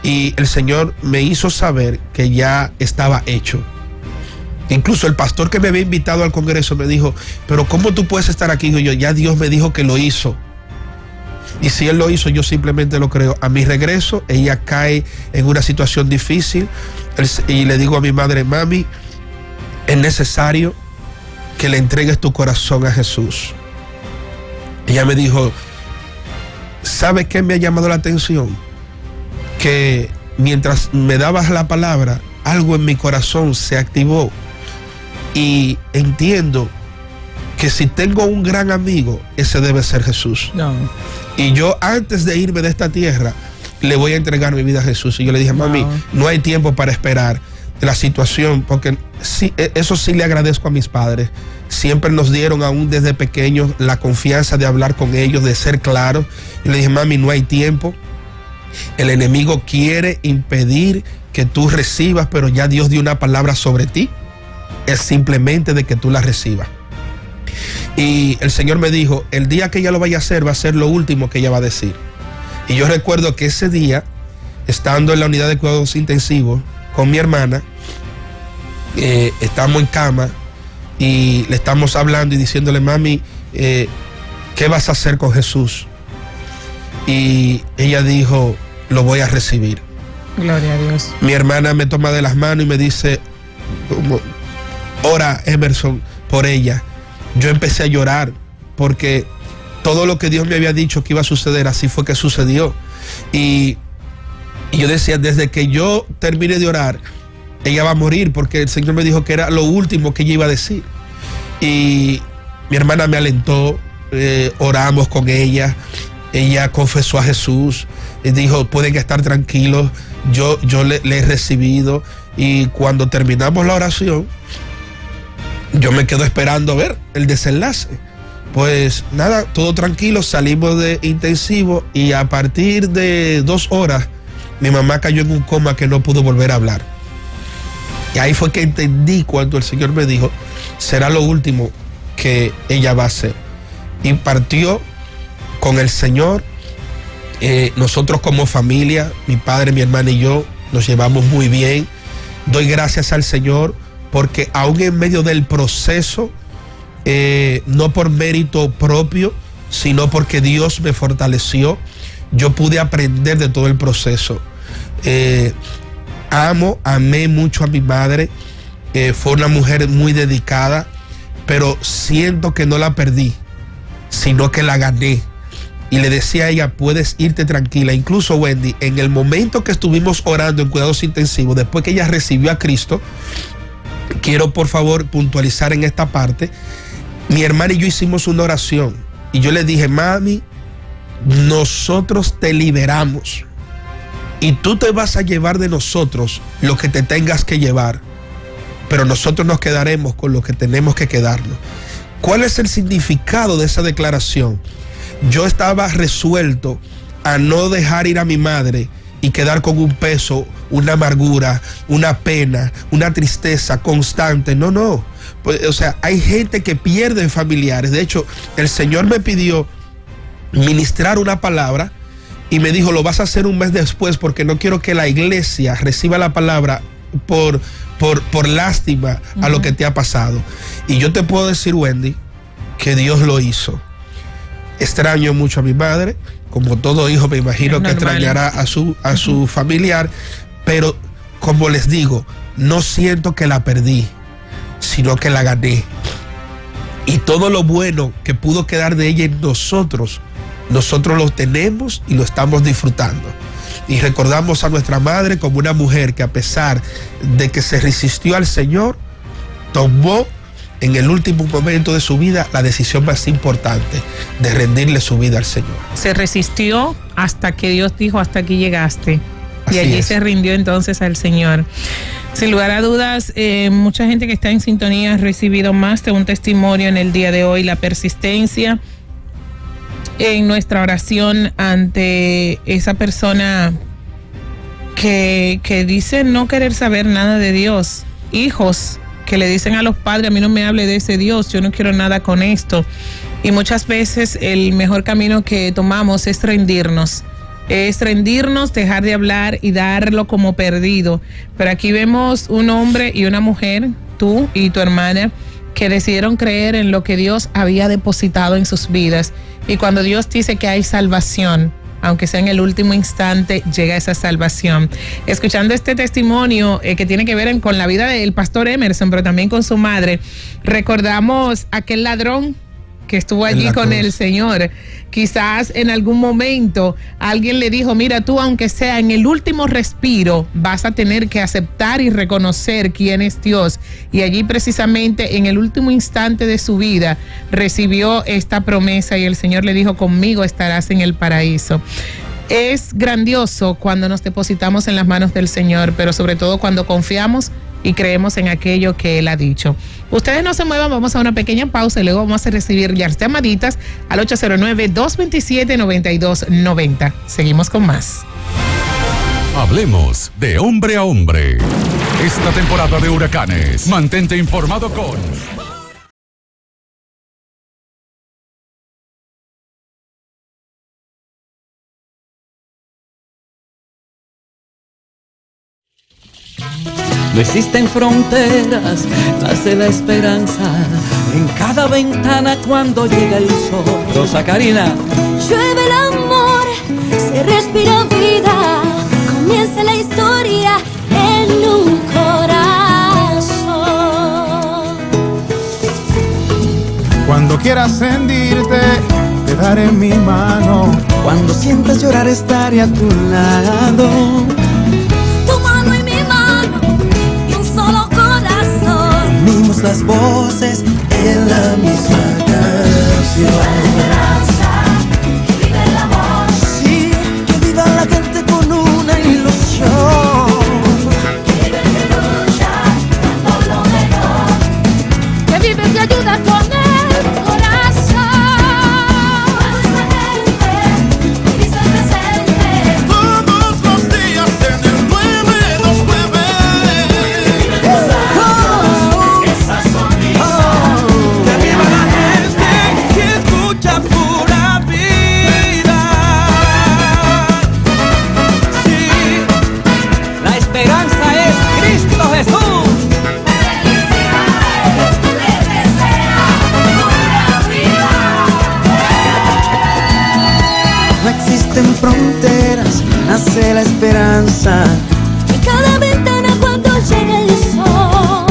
Y el Señor me hizo saber que ya estaba hecho. Incluso el pastor que me había invitado al congreso me dijo, pero ¿cómo tú puedes estar aquí? Y yo, ya Dios me dijo que lo hizo. Y si Él lo hizo, yo simplemente lo creo. A mi regreso, ella cae en una situación difícil y le digo a mi madre, mami, es necesario que le entregues tu corazón a Jesús. Ella me dijo, ¿sabe qué me ha llamado la atención? Que mientras me dabas la palabra, algo en mi corazón se activó y entiendo que si tengo un gran amigo, ese debe ser Jesús. No. Y yo antes de irme de esta tierra, le voy a entregar mi vida a Jesús. Y yo le dije, mami, no hay tiempo para esperar de la situación, porque sí, eso sí le agradezco a mis padres. Siempre nos dieron, aún desde pequeños, la confianza de hablar con ellos, de ser claros. Y le dije, mami, no hay tiempo. El enemigo quiere impedir que tú recibas, pero ya Dios dio una palabra sobre ti. Es simplemente de que tú la recibas. Y el Señor me dijo, el día que ella lo vaya a hacer, va a ser lo último que ella va a decir. Y yo recuerdo que ese día, estando en la unidad de cuidados intensivos con mi hermana, estamos en cama y le estamos hablando y diciéndole, mami, ¿qué vas a hacer con Jesús? Y ella dijo, lo voy a recibir. Gloria a Dios. Mi hermana me toma de las manos y me dice, ora, Emerson, por ella. Yo empecé a llorar porque todo lo que Dios me había dicho que iba a suceder, así fue que sucedió. Y yo decía, desde que yo termine de orar, ella va a morir, porque el Señor me dijo que era lo último que ella iba a decir. Y mi hermana me alentó, oramos con ella, ella confesó a Jesús, y dijo, pueden estar tranquilos, yo le he recibido. Y cuando terminamos la oración, yo me quedo esperando ver el desenlace. Pues nada, todo tranquilo, salimos de intensivo y a partir de 2 horas mi mamá cayó en un coma que no pudo volver a hablar. Y ahí fue que entendí cuando el Señor me dijo, será lo último que ella va a hacer. Y partió con el Señor. Nosotros como familia, mi padre, mi hermana y yo, nos llevamos muy bien. Doy gracias al Señor porque aún en medio del proceso, no por mérito propio, sino porque Dios me fortaleció, yo pude aprender de todo el proceso. Amé mucho a mi madre, fue una mujer muy dedicada, pero siento que no la perdí, sino que la gané. Y le decía a ella, puedes irte tranquila. Incluso, Wendy, en el momento que estuvimos orando en cuidados intensivos, después que ella recibió a Cristo, quiero por favor puntualizar en esta parte, mi hermana y yo hicimos una oración y yo le dije, mami, nosotros te liberamos y tú te vas a llevar de nosotros lo que te tengas que llevar, pero nosotros nos quedaremos con lo que tenemos que quedarnos. ¿Cuál es el significado de esa declaración? Yo estaba resuelto a no dejar ir a mi madre y quedar con un peso, una amargura, una pena, una tristeza constante. No. Pues, o sea, hay gente que pierde familiares. De hecho, el Señor me pidió ministrar una palabra y me dijo, lo vas a hacer un mes después porque no quiero que la iglesia reciba la palabra por lástima a lo que te ha pasado. Y yo te puedo decir, Wendy, que Dios lo hizo. Extraño mucho a mi madre, como todo hijo me imagino que extrañará a su familiar, pero como les digo, no siento que la perdí, sino que la gané. Y todo lo bueno que pudo quedar de ella en nosotros lo tenemos y lo estamos disfrutando. Y recordamos a nuestra madre como una mujer que, a pesar de que se resistió al Señor, tomó en el último momento de su vida la decisión más importante de rendirle su vida al Señor. Se resistió hasta que Dios dijo: hasta aquí llegaste. Así y allí es. se rindió entonces al Señor. Sin lugar a dudas, mucha gente que está en sintonía ha recibido más de un testimonio en el día de hoy. La persistencia en nuestra oración ante esa persona que dice no querer saber nada de Dios. Hijos que le dicen a los padres: a mí no me hable de ese Dios, yo no quiero nada con esto. Y muchas veces el mejor camino que tomamos es rendirnos, dejar de hablar y darlo como perdido. Pero aquí vemos un hombre y una mujer, tú y tu hermana, que decidieron creer en lo que Dios había depositado en sus vidas. Y cuando Dios dice que hay salvación, aunque sea en el último instante, llega esa salvación. Escuchando este testimonio que tiene que ver con la vida del pastor Emerson, pero también con su madre, recordamos aquel ladrón que estuvo allí con el Señor. Quizás en algún momento alguien le dijo: mira, tú, aunque sea en el último respiro, vas a tener que aceptar y reconocer quién es Dios. Y allí, precisamente en el último instante de su vida, recibió esta promesa y el Señor le dijo: conmigo estarás en el paraíso. Es grandioso cuando nos depositamos en las manos del Señor, pero sobre todo cuando confiamos y creemos en aquello que Él ha dicho. Ustedes no se muevan, vamos a una pequeña pausa y luego vamos a recibir ya llamaditas al 809-227-9290. Seguimos con más. Hablemos de hombre a hombre. Esta temporada de huracanes, mantente informado con... No existen fronteras, nace la esperanza en cada ventana cuando llega el sol. Rosa Karina. Llueve el amor, se respira vida, comienza la historia en un corazón. Cuando quieras rendirte, te daré mi mano. Cuando sientas llorar, estaré a tu lado. Tu mano y mi mano y un solo corazón. Unimos las voces en la misma canción. La esperanza, que vive el amor. Sí, que viva la gente con una ilusión. Que vive el que lucha por lo mejor. Que vive y te ayuda con el corazón. Para nuestra gente, vivís el presente. Todos los días en el 929. Esa sonrisa. Que viva la gente que lucha por la vida. Sí, La esperanza es Cristo Jesús. Felicidades, le desea una vida. no existen fronteras, nace la esperanza. Y cada ventana cuando llega el sol.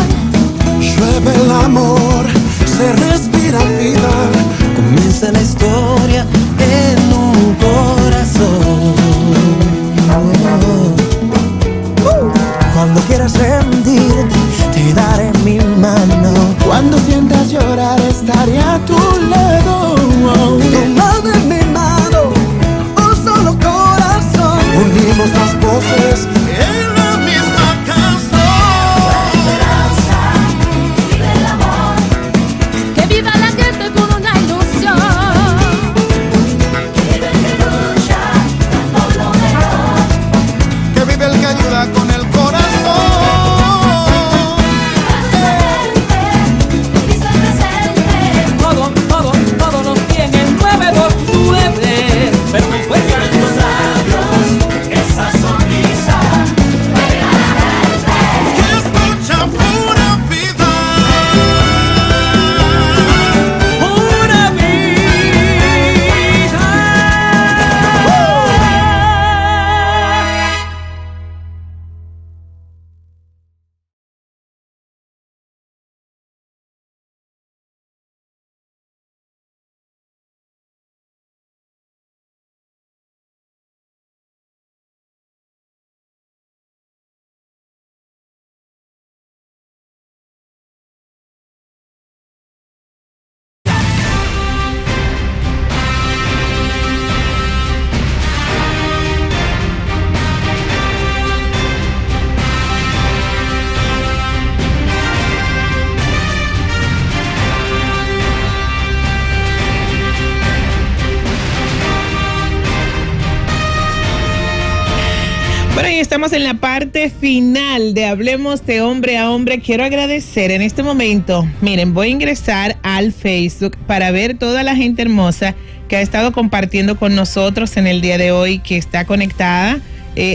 Llueve el amor, se respira vida. Comienza la historia en un corazón. Cuando quieras rendirte, te daré mi mano. Cuando sientas llorar, estaré a tu lado. Tomando en mi mano un solo corazón. Unimos las voces En la misma canción. Esperanza, que vive el amor. que viva la gente con una ilusión. Que vive el que lucha por lo mejor. Que vive el que ayuda con el corazón. Para nuestra gente, vivís el presente. Todo nos tiene 929. Pero no puede. Esa sonrisa. Bueno, y estamos en la parte final de Hablemos de Hombre a Hombre. Quiero agradecer en este momento, miren, voy a ingresar al Facebook para ver toda la gente hermosa que ha estado compartiendo con nosotros en el día de hoy, que está conectada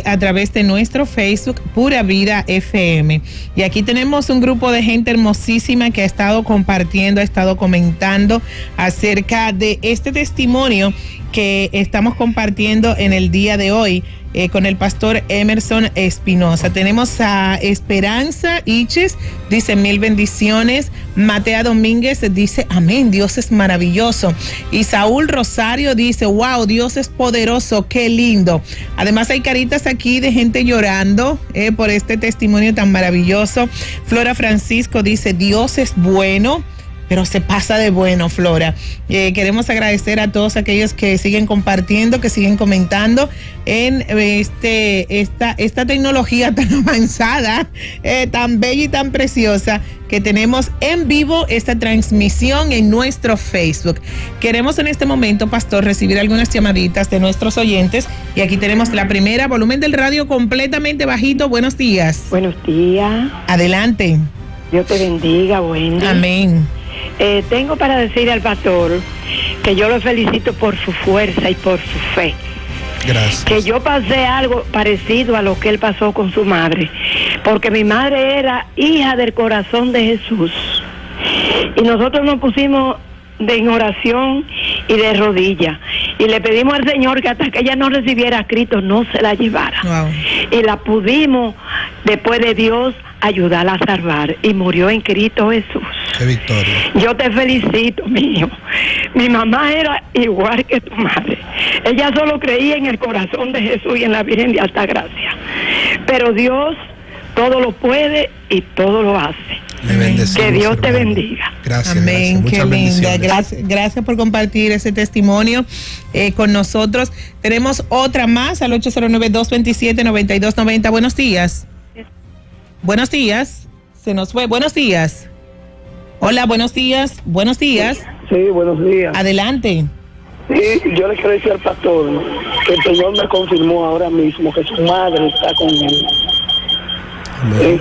a través de nuestro Facebook Pura Vida FM. Y aquí tenemos un grupo de gente hermosísima que ha estado compartiendo, ha estado comentando acerca de este testimonio que estamos compartiendo en el día de hoy con el pastor Emerson Espinosa. Tenemos a Esperanza Iches, dice 1000 bendiciones. Matea Domínguez dice amén, Dios es maravilloso. Y Saúl Rosario dice wow, Dios es poderoso, qué lindo. Además hay caritas aquí de gente llorando por este testimonio tan maravilloso. Flora Francisco dice Dios es bueno, pero se pasa de bueno, Flora. Queremos agradecer a todos aquellos que siguen compartiendo, que siguen comentando en esta tecnología tan avanzada, tan bella y tan preciosa que tenemos en vivo esta transmisión en nuestro Facebook. Queremos en este momento, pastor, recibir algunas llamaditas de nuestros oyentes y aquí tenemos la primera, volumen del radio completamente bajito. Buenos días. Buenos días. Adelante. Dios te bendiga, Wendy. Amén. Tengo para decir al pastor que yo lo felicito por su fuerza y por su fe. Gracias. Que yo pasé algo parecido a lo que él pasó con su madre, porque mi madre era hija del corazón de Jesús y nosotros nos pusimos en oración y de rodillas y le pedimos al Señor que hasta que ella no recibiera a Cristo no se la llevara. Wow. Y la pudimos después de Dios ayudarla a salvar y murió en Cristo Jesús. Qué victoria. Yo te felicito, mío. Mi mamá era igual que tu madre. Ella solo creía en el corazón de Jesús y en la Virgen de Altagracia. Pero Dios todo lo puede y todo lo hace. Le bendecimos, que Dios hermano. te bendiga. Gracias. Amén, gracias. qué Muchas linda. bendiciones. Gracias por compartir ese testimonio con nosotros. Tenemos otra más al 809-227-9290. Buenos días. Buenos días. Se nos fue. Buenos días. Hola, buenos días. Buenos días. Sí, buenos días. Adelante. Sí, yo le quiero decir al pastor que el Señor me confirmó ahora mismo que su madre está con él.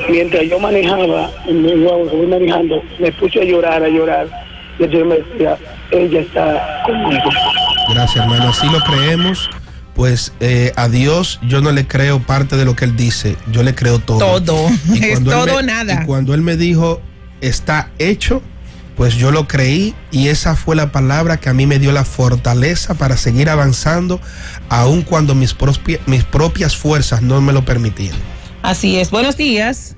Mientras yo manejaba, voy manejando, me puse a llorar, y el Señor me decía, ella está conmigo. Gracias, hermano. Así lo creemos. Pues a Dios yo no le creo parte de lo que Él dice, yo le creo todo. Todo, es todo Y nada. cuando Él me dijo, está hecho, pues yo lo creí y esa fue la palabra que a mí me dio la fortaleza para seguir avanzando, aun cuando mis propias fuerzas no me lo permitían. Así es. Buenos días.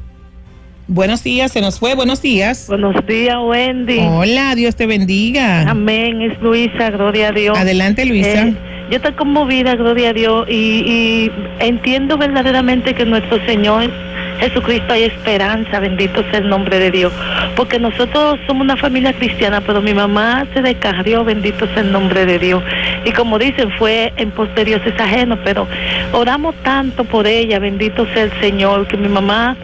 Buenos días, se nos fue. Buenos días. Buenos días, Wendy. Hola, Dios te bendiga. Amén, es Luisa, gloria a Dios. Adelante, Luisa. Yo estoy conmovida, gloria a Dios, y entiendo verdaderamente que nuestro Señor Jesucristo hay esperanza, bendito sea el nombre de Dios, porque nosotros somos una familia cristiana, pero mi mamá se descarrió, bendito sea el nombre de Dios, y como dicen, fue en pos de Dios es ajeno, pero oramos tanto por ella, bendito sea el Señor, que mi mamá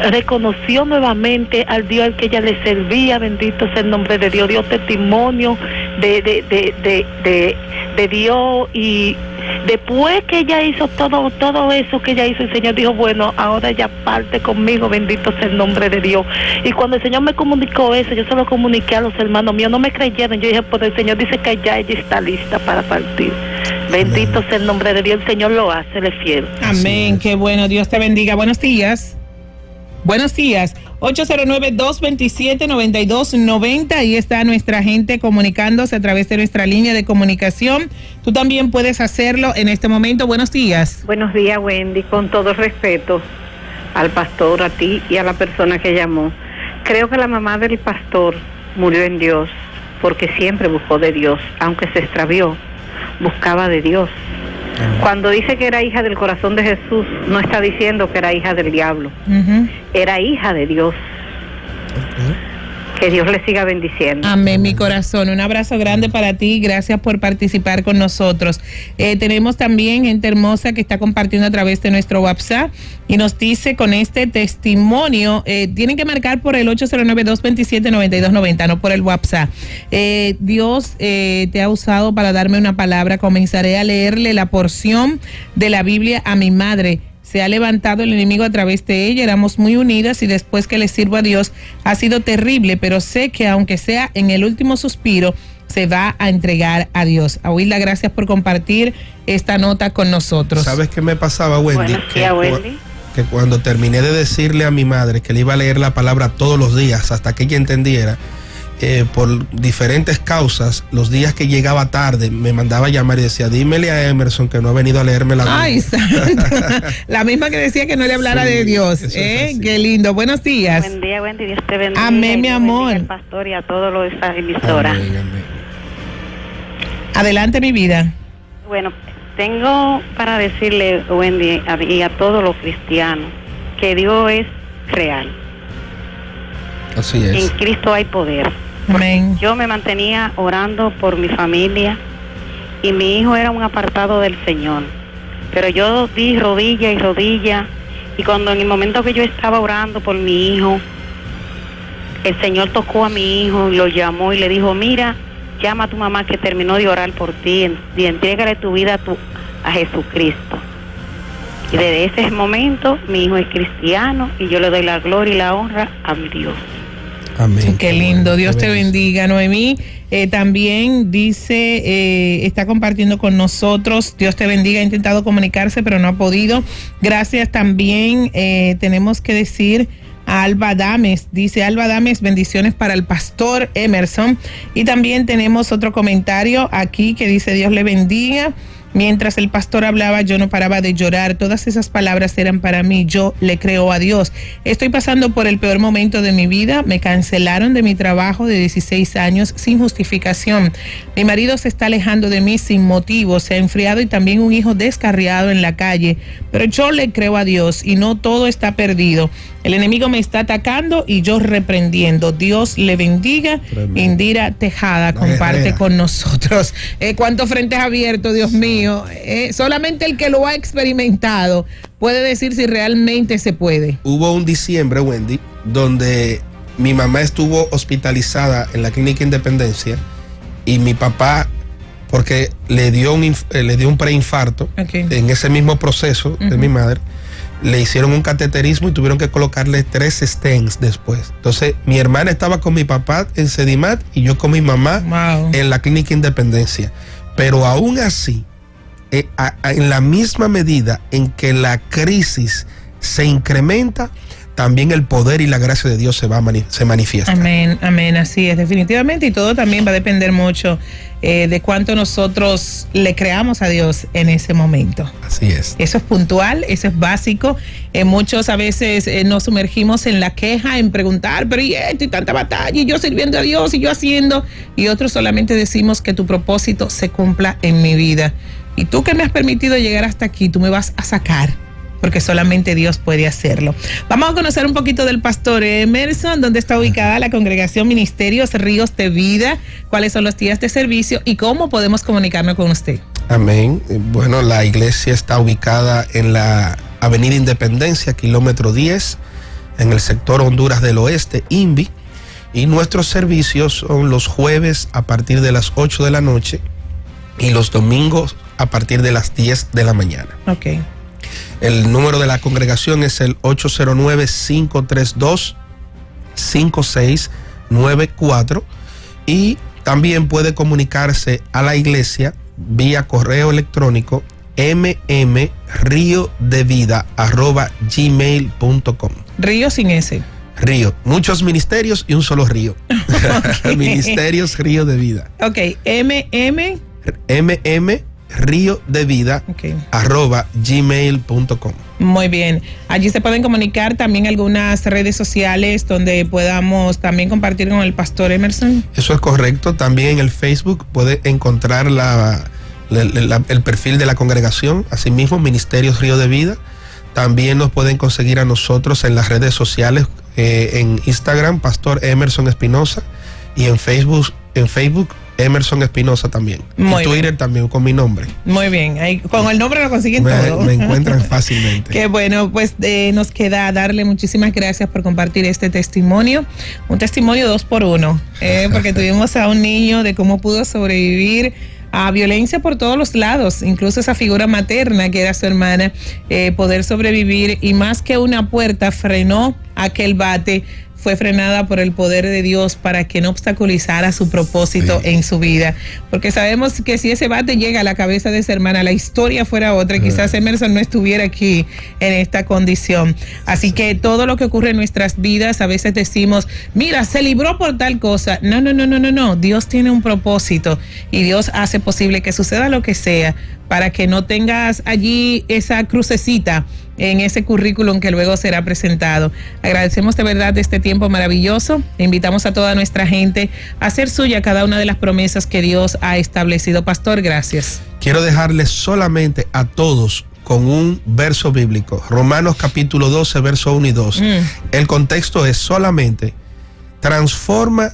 reconoció nuevamente al Dios al que ella le servía, bendito sea el nombre de Dios, dio testimonio de Dios, y después que ella hizo todo eso que ella hizo, el Señor dijo, bueno, ahora ella parte conmigo, bendito sea el nombre de Dios. Y cuando el Señor me comunicó eso, yo se lo comuniqué a los hermanos míos, no me creyeron, yo dije, pues el Señor dice que ya ella está lista para partir. Bendito sea el nombre de Dios, el Señor lo hace, le fiel. Amén, qué bueno, Dios te bendiga. Buenos días. Buenos días, 809-227-9290, ahí está nuestra gente comunicándose a través de nuestra línea de comunicación. Tú también puedes hacerlo en este momento. Buenos días. Buenos días, Wendy, con todo respeto al pastor, a ti y a la persona que llamó. Creo que la mamá del pastor murió en Dios porque siempre buscó de Dios, aunque se extravió, buscaba de Dios. Cuando dice que era hija del corazón de Jesús, no está diciendo que era hija del diablo. Era hija de Dios. Que Dios le siga bendiciendo. Amén, mi corazón. Un abrazo grande para ti. Gracias por participar con nosotros. Tenemos también gente hermosa que está compartiendo a través de nuestro WhatsApp y nos dice con este testimonio, tienen que marcar por el 809-227-9290, no por el WhatsApp. Dios te ha usado para darme una palabra. Comenzaré a leerle la porción de la Biblia a mi madre Se ha levantado el enemigo a través de ella, éramos muy unidas y después que le sirvo a Dios ha sido terrible, pero sé que aunque sea en el último suspiro, se va a entregar a Dios. Abuela, gracias por compartir esta nota con nosotros. ¿Sabes qué me pasaba, Wendy? Buenos días, Wendy. Que cuando terminé de decirle a mi madre que le iba a leer la palabra todos los días hasta que ella entendiera, por diferentes causas, los días que llegaba tarde, me mandaba a llamar y decía, dímele a Emerson que no ha venido a leerme la Biblia. Ay, santa. La misma que decía que no le hablara de Dios. Qué lindo. Buenos días. Buen día, Wendy. Dios te bendiga. Amén, mi amor. Al pastor y a todos los de esta emisora. Amén, amén. Adelante, mi vida. Bueno, tengo para decirle, Wendy, y a todos los cristianos, que Dios es real. Así es. En Cristo hay poder. Amén. Yo me mantenía orando por mi familia y mi hijo era un apartado del Señor. Pero yo di rodilla y rodilla, y cuando en el momento que yo estaba orando por mi hijo, el Señor tocó a mi hijo, lo llamó y le dijo, mira, llama a tu mamá que terminó de orar por ti y entrégale tu vida a Jesucristo. Y desde ese momento mi hijo es cristiano y yo le doy la gloria y la honra a mi Dios. Amén. Qué lindo, Dios te bendiga. Noemí también dice, está compartiendo con nosotros, Dios te bendiga, ha intentado comunicarse pero no ha podido. Gracias también, tenemos que decir a Alba Dames, dice Alba Dames, bendiciones para el pastor Emerson. Y también tenemos otro comentario aquí que dice, Dios le bendiga. Mientras el pastor hablaba, yo no paraba de llorar. Todas esas palabras eran para mí. Yo le creo a Dios. Estoy pasando por el peor momento de mi vida. Me cancelaron de mi trabajo de 16 años sin justificación. Mi marido se está alejando de mí sin motivo. Se ha enfriado y también un hijo descarriado en la calle. Pero yo le creo a Dios y no todo está perdido. El enemigo me está atacando y yo reprendiendo. Dios le bendiga. Tremendo. Indira Tejada comparte con nosotros. ¿Cuántos frentes abiertos, Dios mío? Solamente el que lo ha experimentado puede decir si realmente se puede. Hubo un diciembre, Wendy, donde mi mamá estuvo hospitalizada en la Clínica Independencia y mi papá, porque le dio un preinfarto, en ese mismo proceso de mi madre, le hicieron un cateterismo y tuvieron que colocarle 3 stents después. Entonces, mi hermana estaba con mi papá en Sedimat y yo con mi mamá en la Clínica Independencia. Pero aún así, en la misma medida en que la crisis se incrementa, también el poder y la gracia de Dios se manifiesta. Amén, amén, así es, definitivamente, y todo también va a depender mucho de cuánto nosotros le creamos a Dios en ese momento. Así es. Eso es puntual, eso es básico. Muchos a veces nos sumergimos en la queja, en preguntar, pero y esto y tanta batalla, y yo sirviendo a Dios y yo haciendo, y otros solamente decimos que tu propósito se cumpla en mi vida. Y tú que me has permitido llegar hasta aquí, tú me vas a sacar, porque solamente Dios puede hacerlo. Vamos a conocer un poquito del pastor Emerson, dónde está ubicada la congregación Ministerios Ríos de Vida, cuáles son los días de servicio y cómo podemos comunicarnos con usted. Amén. Bueno, la iglesia está ubicada en la Avenida Independencia, kilómetro 10, en el sector Honduras del Oeste, INVI, y nuestros servicios son los jueves a partir de las 8 de la noche y los domingos a partir de las 10 de la mañana. Ok. El número de la congregación es el 809-532-5694 y también puede comunicarse a la iglesia vía correo electrónico mmriodevida@gmail.com. Río sin S. Río, muchos ministerios y un solo río. Okay. Ministerios Río de Vida. Ok, mmriodevida @gmail.com. Muy bien, allí se pueden comunicar también algunas redes sociales donde podamos también compartir con el pastor Emerson. Eso es correcto, también en el Facebook puede encontrar el perfil de la congregación, asimismo Ministerios Río de Vida. También nos pueden conseguir a nosotros en las redes sociales, en Instagram, Pastor Emerson Espinosa, y en Facebook Emerson Espinosa también. Muy en Twitter bien. También con mi nombre. Muy bien, ahí con el nombre lo consiguen todo. Me encuentran fácilmente. Qué bueno, pues nos queda darle muchísimas gracias por compartir este testimonio. Un testimonio 2x1, porque tuvimos a un niño de cómo pudo sobrevivir a violencia por todos los lados, incluso esa figura materna que era su hermana, poder sobrevivir, y más que una puerta frenó aquel bate, fue frenada por el poder de Dios para que no obstaculizara su propósito en su vida. Porque sabemos que si ese bate llega a la cabeza de esa hermana, la historia fuera otra y quizás Emerson no estuviera aquí en esta condición. Así que todo lo que ocurre en nuestras vidas, a veces decimos, mira, se libró por tal cosa. No. Dios tiene un propósito y Dios hace posible que suceda lo que sea para que no tengas allí esa crucecita en ese currículum que luego será presentado. Agradecemos de verdad este tiempo maravilloso. Invitamos a toda nuestra gente a hacer suya cada una de las promesas que Dios ha establecido. Pastor, gracias. Quiero dejarles solamente a todos con un verso bíblico. Romanos capítulo 12, verso 1 y 2. El contexto es solamente: transforma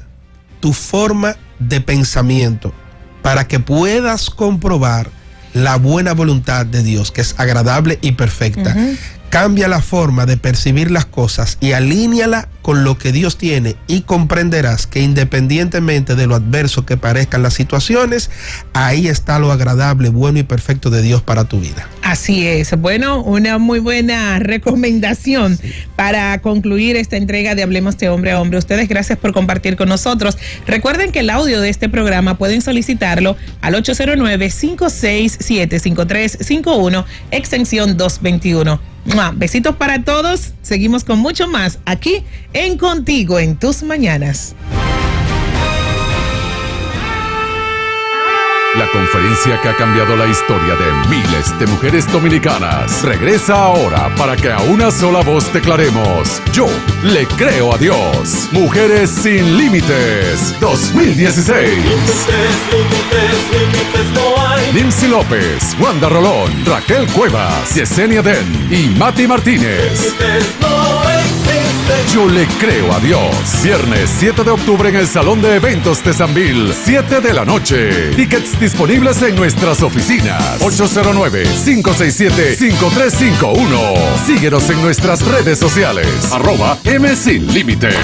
tu forma de pensamiento para que puedas comprobar la buena voluntad de Dios, que es agradable y perfecta. Cambia la forma de percibir las cosas y alíñala con lo que Dios tiene, y comprenderás que independientemente de lo adverso que parezcan las situaciones, ahí está lo agradable, bueno y perfecto de Dios para tu vida. Así es. Bueno, una muy buena recomendación para concluir esta entrega de Hablemos de Hombre a Hombre. Ustedes, gracias por compartir con nosotros. Recuerden que el audio de este programa pueden solicitarlo al 809-567-5351, extensión 221. Besitos para todos. Seguimos con mucho más aquí en Contigo en tus mañanas. La conferencia que ha cambiado la historia de miles de mujeres dominicanas regresa ahora para que a una sola voz declaremos: yo le creo a Dios. Mujeres sin Límites 2016. Límites no hay. Lindsay López, Wanda Rolón, Raquel Cuevas, Yesenia Den y Mati Martínez. Yo le creo a Dios. Viernes 7 de octubre en el Salón de Eventos de Sanville, 7 de la noche. Tickets disponibles en nuestras oficinas. 809-567-5351. Síguenos en nuestras redes sociales. @M Sin Límites.